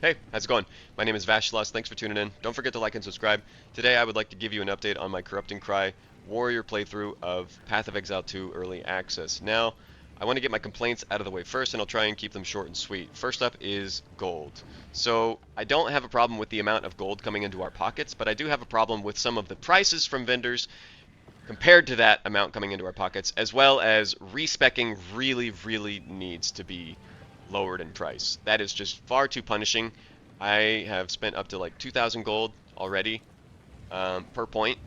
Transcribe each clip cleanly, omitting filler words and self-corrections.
Hey, how's it going? My name is Vashilas. Thanks for tuning in. Don't forget to like and subscribe. Today I would like to give you an update on my Corrupting Cry Warrior playthrough of Path of Exile 2 Early Access. Now, I want to get my complaints out of the way first, and I'll try and keep them short and sweet. First up is gold. So, I don't have a problem with the amount of gold coming into our pockets, but I do have a problem with some of the prices from vendors compared to that amount coming into our pockets, as well as respecking really needs to be lowered in price. That is just far too punishing. I have spent up to like 2,000 gold already per point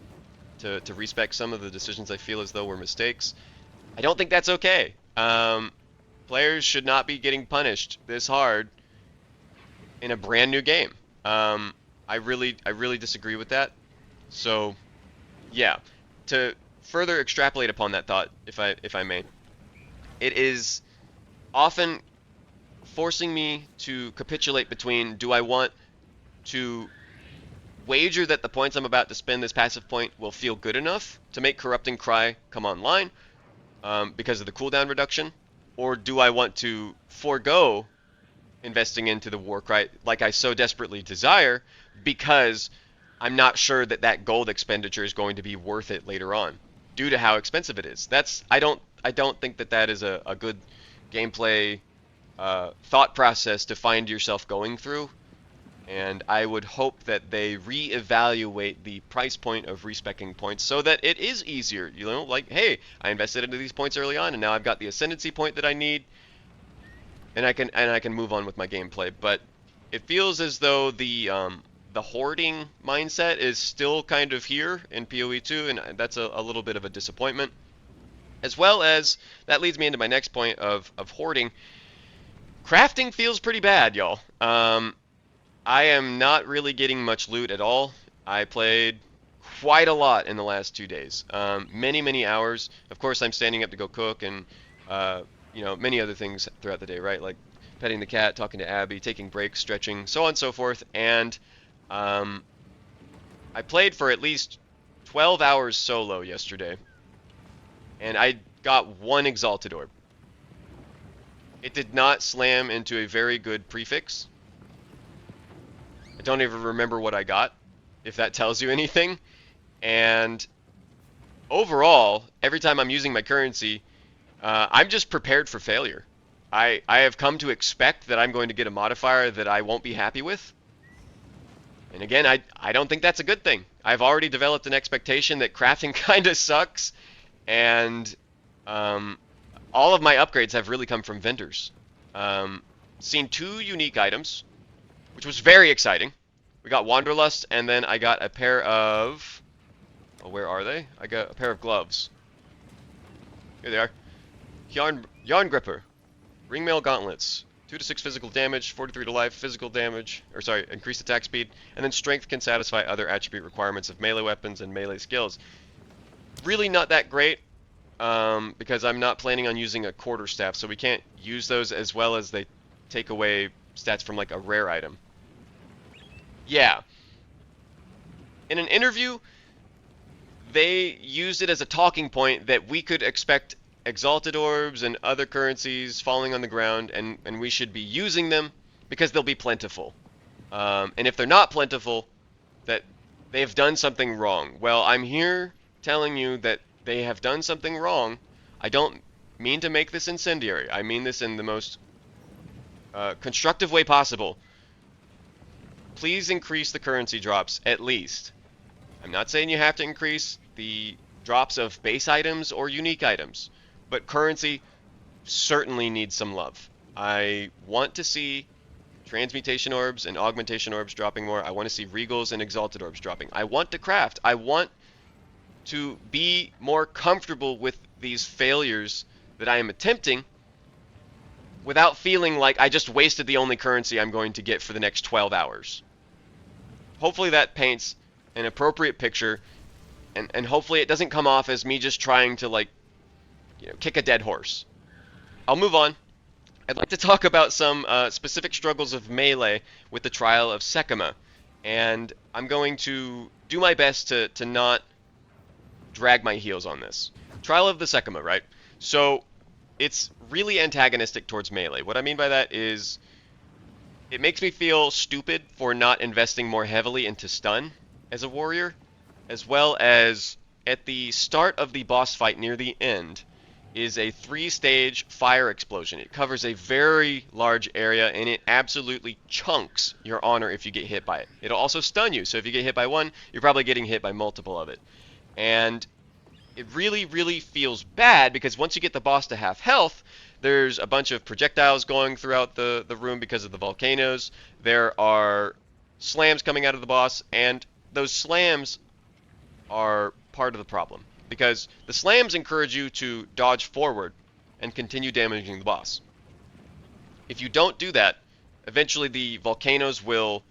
to respec some of the decisions I feel as though were mistakes. I don't think that's okay. Players should not be getting punished this hard in a brand new game. I really disagree with that. So, yeah, to further extrapolate upon that thought, if I may, it is often forcing me to capitulate between, do I want to wager that the points I'm about to spend this passive point will feel good enough to make Corrupting Cry come online because of the cooldown reduction, or do I want to forego investing into the Warcry like I so desperately desire because I'm not sure that that gold expenditure is going to be worth it later on due to how expensive it is. I don't think that that is a good gameplay thought process to find yourself going through, and I would hope that they reevaluate the price point of respecking points so that it is easier. You know, like, hey, I invested into these points early on, and now I've got the ascendancy point that I need, and I can move on with my gameplay. But it feels as though the hoarding mindset is still kind of here in PoE 2, and that's a little bit of a disappointment. As well as that leads me into my next point of hoarding. Crafting feels pretty bad, y'all. I am not really getting much loot at all. I played quite a lot in the last 2 days. Many hours. Of course, I'm standing up to go cook and, many other things throughout the day, right? Like petting the cat, talking to Abby, taking breaks, stretching, so on and so forth. And I played for at least 12 hours solo yesterday. And I got one Exalted Orb. It did not slam into a very good prefix. I don't even remember what I got, if that tells you anything. And overall, every time I'm using my currency, I'm just prepared for failure. I have come to expect that I'm going to get a modifier that I won't be happy with. And again, I don't think that's a good thing. I've already developed an expectation that crafting kind of sucks, and all of my upgrades have really come from vendors. Seen 2 unique items, which was very exciting. We got Wanderlust, and then I got a pair of... Oh, where are they? I got a pair of gloves. Here they are. Yarn Gripper. Ringmail Gauntlets. 2 to 6 physical damage, 43 to life, physical damage, increased attack speed, and then strength can satisfy other attribute requirements of melee weapons and melee skills. Really not that great. Because I'm not planning on using a quarterstaff, so we can't use those, as well as they take away stats from like a rare item. Yeah. In an interview, they used it as a talking point that we could expect Exalted Orbs and other currencies falling on the ground, and we should be using them because they'll be plentiful. And if they're not plentiful, that they've done something wrong. Well, I'm here telling you that they have done something wrong. I don't mean to make this incendiary. I mean this in the most constructive way possible. Please increase the currency drops, at least. I'm not saying you have to increase the drops of base items or unique items, but currency certainly needs some love. I want to see transmutation orbs and augmentation orbs dropping more. I want to see regals and exalted orbs dropping. I want to craft. I want to be more comfortable with these failures that I am attempting without feeling like I just wasted the only currency I'm going to get for the next 12 hours. Hopefully that paints an appropriate picture, and hopefully it doesn't come off as me just trying to kick a dead horse. I'll move on. I'd like to talk about some specific struggles of melee with the trial of Sehkema, and I'm going to do my best to not drag my heels on this. Trial of the Sehkema, right? So it's really antagonistic towards melee. What I mean by that is It makes me feel stupid for not investing more heavily into stun as a warrior, as well as at the start of the boss fight near the end is a 3-stage fire explosion. It covers a very large area and it absolutely chunks your honor if you get hit by it. It'll also stun you, so if you get hit by one, you're probably getting hit by multiple of it. And it really, really feels bad because once you get the boss to half health, there's a bunch of projectiles going throughout the room because of the volcanoes. There are slams coming out of the boss, and those slams are part of the problem because the slams encourage you to dodge forward and continue damaging the boss. If you don't do that, eventually the volcanoes will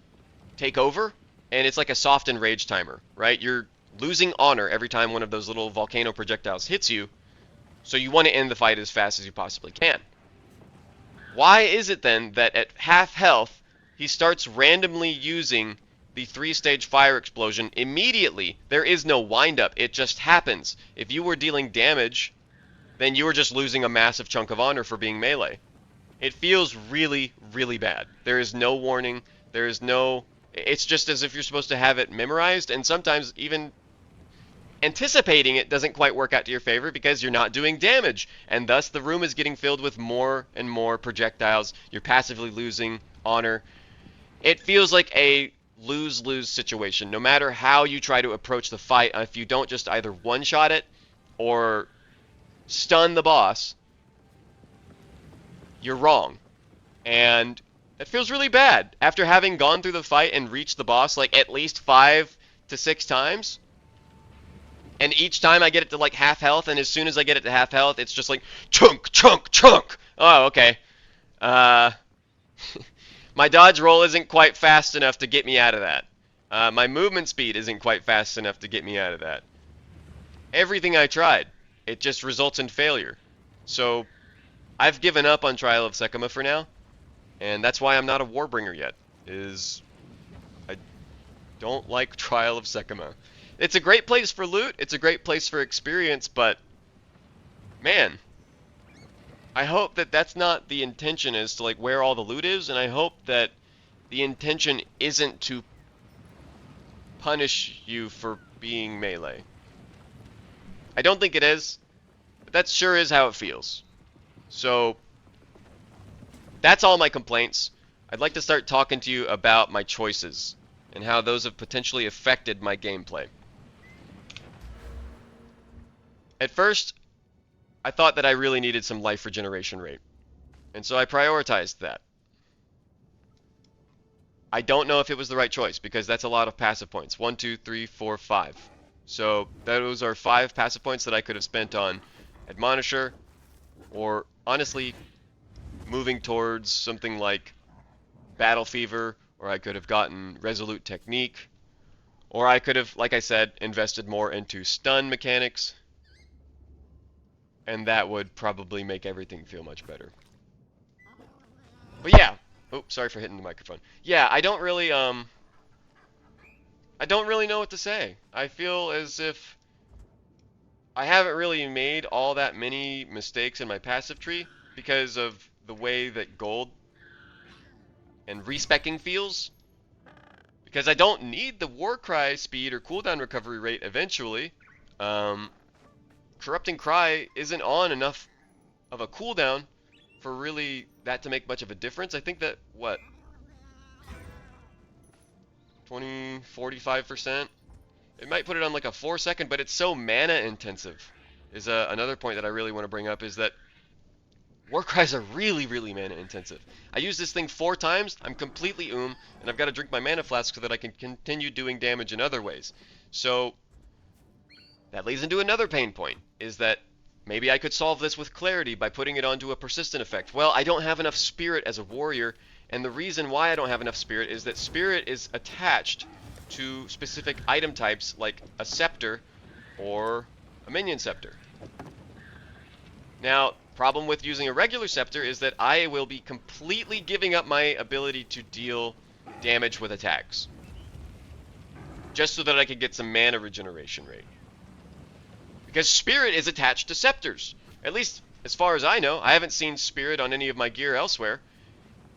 take over, and it's like a soft and rage timer, right? You're losing honor every time one of those little volcano projectiles hits you, so you want to end the fight as fast as you possibly can. Why is it then that at half health, he starts randomly using the 3-stage fire explosion immediately? There is no wind-up. It just happens. If you were dealing damage, then you were just losing a massive chunk of honor for being melee. It feels really, really bad. There is no warning. There is no... It's just as if you're supposed to have it memorized, and sometimes even anticipating it doesn't quite work out to your favor because you're not doing damage, and thus the room is getting filled with more and more projectiles. You're passively losing honor. It feels like a lose-lose situation. No matter how you try to approach the fight, if you don't just either one-shot it or stun the boss, you're wrong. And it feels really bad. After having gone through the fight and reached the boss like at least 5 to 6 times, and each time I get it to like half health, and as soon as I get it to half health, it's just like chunk, chunk, chunk. Oh, okay. My dodge roll isn't quite fast enough to get me out of that. My movement speed isn't quite fast enough to get me out of that. Everything I tried, it just results in failure. So I've given up on Trial of Sehkema for now, and that's why I'm not a Warbringer yet, I don't like Trial of Sehkema. It's a great place for loot, it's a great place for experience, but man, I hope that that's not the intention as to like where all the loot is, and I hope that the intention isn't to punish you for being melee. I don't think it is, but that sure is how it feels. So that's all my complaints. I'd like to start talking to you about my choices and how those have potentially affected my gameplay. At first, I thought that I really needed some life regeneration rate, and so I prioritized that. I don't know if it was the right choice, because that's a lot of passive points. 1, 2, 3, 4, 5. So those are 5 passive points that I could have spent on Admonisher, or honestly, moving towards something like Battle Fever, or I could have gotten Resolute Technique, or I could have, like I said, invested more into stun mechanics, and that would probably make everything feel much better. But yeah, oh, sorry for hitting the microphone. Yeah, I don't really know what to say. I feel as if I haven't really made all that many mistakes in my passive tree because of the way that gold and respecking feels. Because I don't need the Warcry speed or cooldown recovery rate eventually. Corrupting Cry isn't on enough of a cooldown for really that to make much of a difference. I think that, what, 20, 45%? It might put it on like a 4-second, but it's so mana intensive. Is another point that I really want to bring up, is that Warcries are really, really mana intensive. I use this thing 4 times, I'm completely and I've got to drink my mana flask so that I can continue doing damage in other ways. So that leads into another pain point, is that maybe I could solve this with clarity by putting it onto a persistent effect. Well, I don't have enough spirit as a warrior, and the reason why I don't have enough spirit is that spirit is attached to specific item types like a scepter or a minion scepter. Now, problem with using a regular scepter is that I will be completely giving up my ability to deal damage with attacks, just so that I could get some mana regeneration rate. Because spirit is attached to scepters. At least, as far as I know. I haven't seen spirit on any of my gear elsewhere.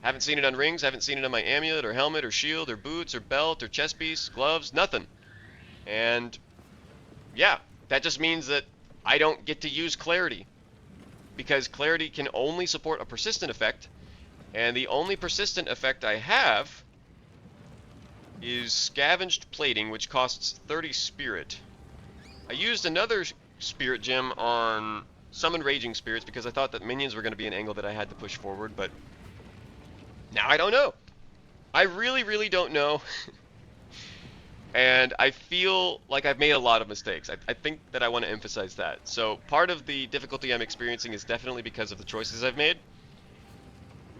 Haven't seen it on rings, haven't seen it on my amulet or helmet or shield or boots or belt or chest piece, gloves, nothing. And yeah, that just means that I don't get to use clarity, because clarity can only support a persistent effect, and the only persistent effect I have is scavenged plating, which costs 30 spirit. I used another spirit gem on summon raging spirits because I thought that minions were going to be an angle that I had to push forward, but now I don't know. I really don't know. And I feel like I've made a lot of mistakes. I think that I want to emphasize that. So part of the difficulty I'm experiencing is definitely because of the choices I've made.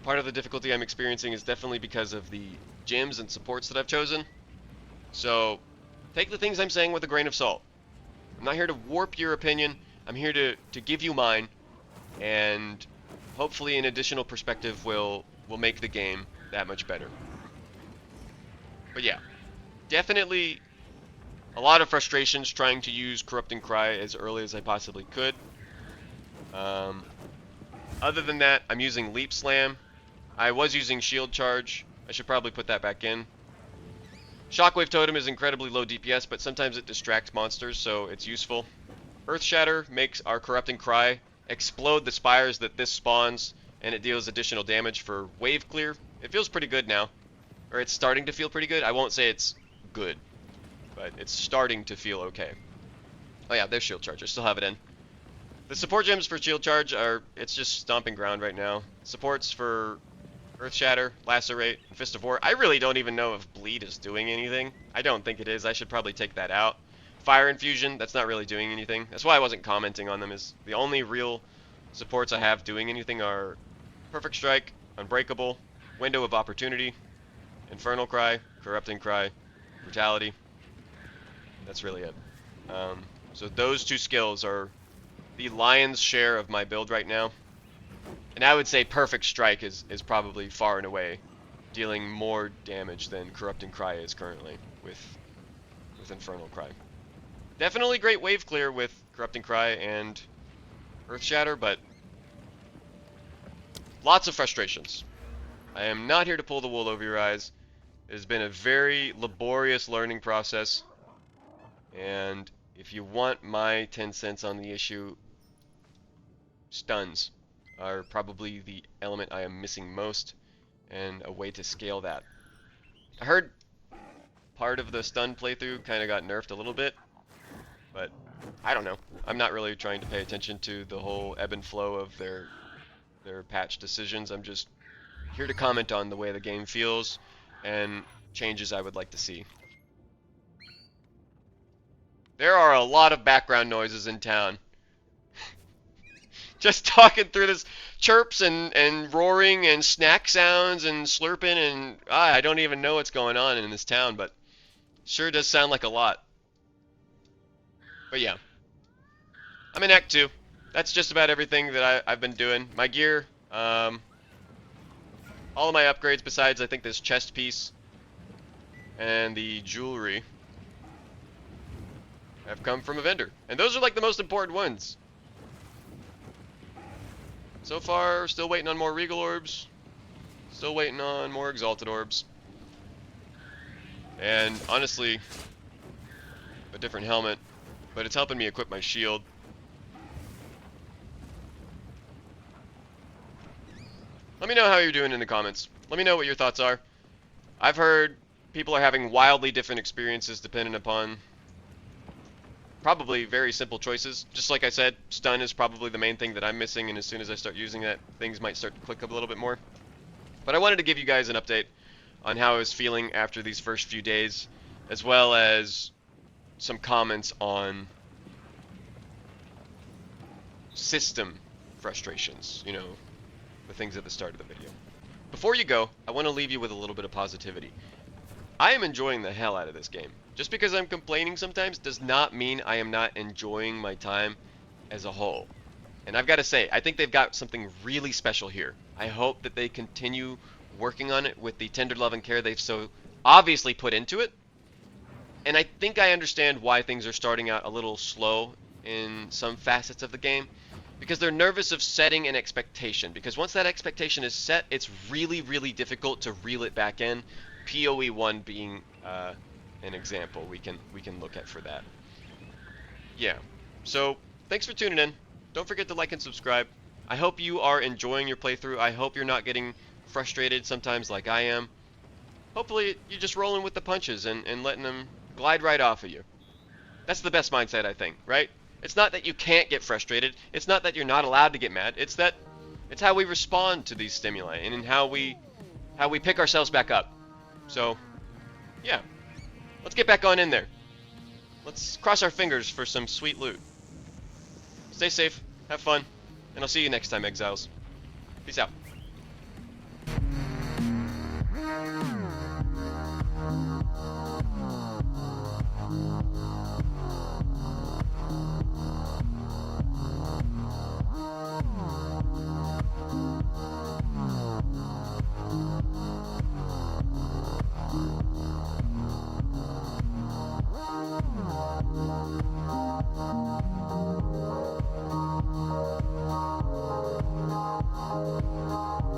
Part of the difficulty I'm experiencing is definitely because of the gems and supports that I've chosen. So take the things I'm saying with a grain of salt. I'm not here to warp your opinion. I'm here to give you mine, and hopefully an additional perspective will make the game that much better. But yeah, definitely a lot of frustrations trying to use Corrupting Cry as early as I possibly could. Other than that, I'm using Leap Slam. I was using Shield Charge. I should probably put that back in. Shockwave Totem is incredibly low DPS, but sometimes it distracts monsters, so it's useful. Earth Shatter makes our Corrupting Cry explode the spires that this spawns, and it deals additional damage for wave clear. It feels pretty good now. Or it's starting to feel pretty good. I won't say it's good, but it's starting to feel okay. Oh yeah, there's Shield Charge. I still have it in. The support gems for Shield Charge are, it's just stomping ground right now. Supports for Earth Shatter, Lacerate, Fist of War. I really don't even know if Bleed is doing anything. I don't think it is. I should probably take that out. Fire Infusion, that's not really doing anything. That's why I wasn't commenting on them. Is the only real supports I have doing anything are Perfect Strike, Unbreakable, Window of Opportunity, Infernal Cry, Corrupting Cry, Brutality. That's really it. So those two skills are the lion's share of my build right now. And I would say Perfect Strike is probably far and away dealing more damage than Corrupting Cry is currently with Infernal Cry. Definitely great wave clear with Corrupting Cry and Earth Shatter, but lots of frustrations. I am not here to pull the wool over your eyes. It has been a very laborious learning process, and if you want my 10 cents on the issue, stuns are probably the element I am missing most, and a way to scale that. I heard part of the stun playthrough kind of got nerfed a little bit, but I don't know. I'm not really trying to pay attention to the whole ebb and flow of their patch decisions. I'm just here to comment on the way the game feels and changes I would like to see. There are a lot of background noises in town. Just talking through this chirps and roaring and snack sounds and slurping, and I don't even know what's going on in this town, but sure does sound like a lot. But yeah, I'm in Act 2. That's just about everything that I've been doing. My gear, all of my upgrades besides I think this chest piece and the jewelry have come from a vendor. And those are like the most important ones. So far, still waiting on more Regal Orbs. Still waiting on more Exalted Orbs. And honestly, a different helmet. But it's helping me equip my shield. Let me know how you're doing in the comments. Let me know what your thoughts are. I've heard people are having wildly different experiences depending upon probably very simple choices. Just like I said, stun is probably the main thing that I'm missing, and as soon as I start using that, things might start to click a little bit more. But I wanted to give you guys an update on how I was feeling after these first few days, as well as some comments on system frustrations, you know, the things at the start of the video. Before you go, I want to leave you with a little bit of positivity. I am enjoying the hell out of this game. Just because I'm complaining sometimes does not mean I am not enjoying my time as a whole. And I've got to say, I think they've got something really special here. I hope that they continue working on it with the tender love and care they've so obviously put into it. And I think I understand why things are starting out a little slow in some facets of the game. Because they're nervous of setting an expectation. Because once that expectation is set, it's really, really difficult to reel it back in. PoE1 being an example we can look at for that. Yeah. So thanks for tuning in. Don't forget to like and subscribe. I hope you are enjoying your playthrough. I hope you're not getting frustrated sometimes like I am. Hopefully you're just rolling with the punches and letting them glide right off of you. That's the best mindset, I think, right? It's not that you can't get frustrated. It's not that you're not allowed to get mad. It's how we respond to these stimuli and in how we pick ourselves back up. So, yeah. Let's get back on in there. Let's cross our fingers for some sweet loot. Stay safe, have fun, and I'll see you next time, Exiles. Peace out.